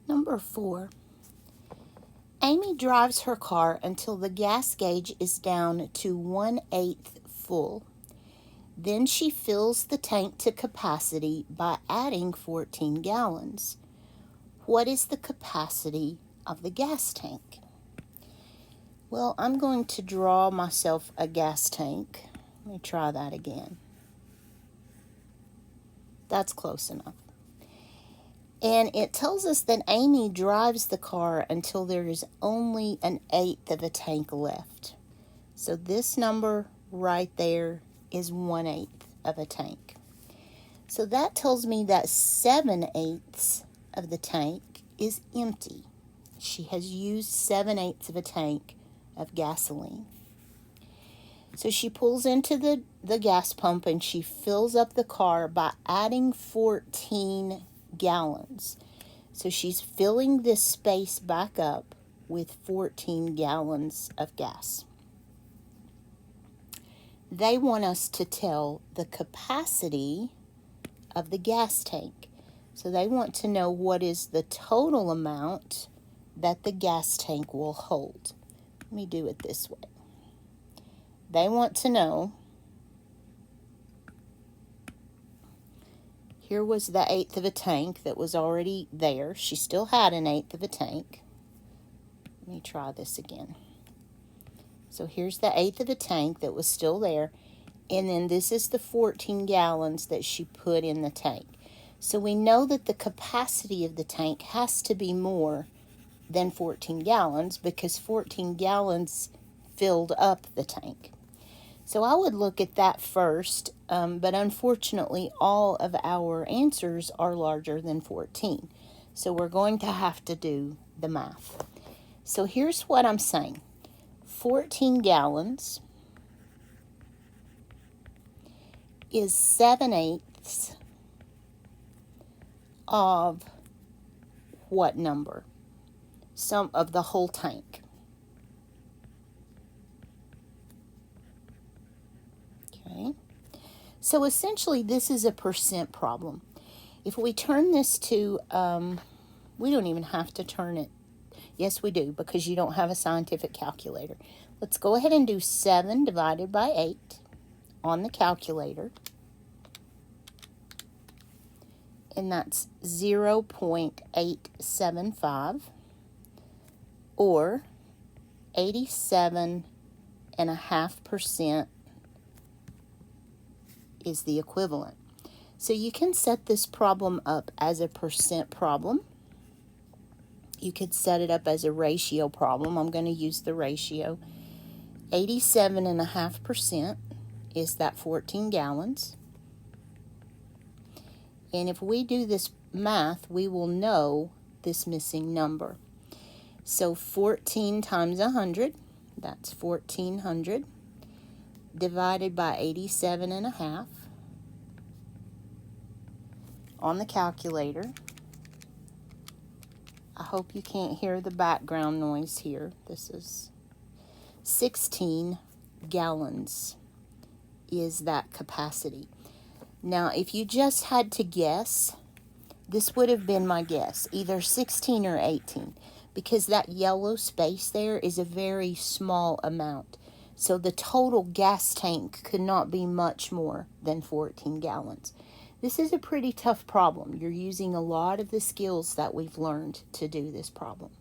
Number 4. Amy drives her car until the gas gauge is down to 1/8 full. Then she fills the tank to capacity by adding 14 gallons. What is the capacity of the gas tank? Well, I'm going to draw myself a gas tank. Let me try that again. That's close enough. And it tells us that Amy drives the car until there is only 1/8 of a tank left. So this number right there is 1/8 of a tank. So that tells me that 7/8 of the tank is empty. She has used 7/8 of a tank of gasoline. So she pulls into the gas pump and she fills up the car by adding 14 gallons. So she's filling this space back up with 14 gallons of gas. They want us to tell the capacity of the gas tank. So they want to know what is the total amount that the gas tank will hold. Let me do it this way. They want to know, here was the 1/8 of a tank that was already there. She still had 1/8 of a tank. Let me try this again. So here's the 1/8 of a tank that was still there. And then this is the 14 gallons that she put in the tank. So we know that the capacity of the tank has to be more than 14 gallons because 14 gallons filled up the tank. So I would look at that first, but unfortunately all of our answers are larger than 14. So we're going to have to do the math. So here's what I'm saying. 14 gallons is 7/8 of what number? Some of the whole tank. Okay. So essentially this is a percent problem. If we turn this to, we don't even have to turn it. Yes, we do, because you don't have a scientific calculator. Let's go ahead and do 7 divided by 8 on the calculator. And that's 0.875 or 87.5% is the equivalent. So you can set this problem up as a percent problem. You could set it up as a ratio problem. I'm going to use the ratio. 87.5% is that 14 gallons. And if we do this math, we will know this missing number. So 14 times 100, that's 1,400, divided by 87.5 on the calculator. I hope you can't hear the background noise here. This is 16 gallons is that capacity. Now, if you just had to guess, this would have been my guess, either 16 or 18, because that yellow space there is a very small amount. So the total gas tank could not be much more than 14 gallons. This is a pretty tough problem. You're using a lot of the skills that we've learned to do this problem.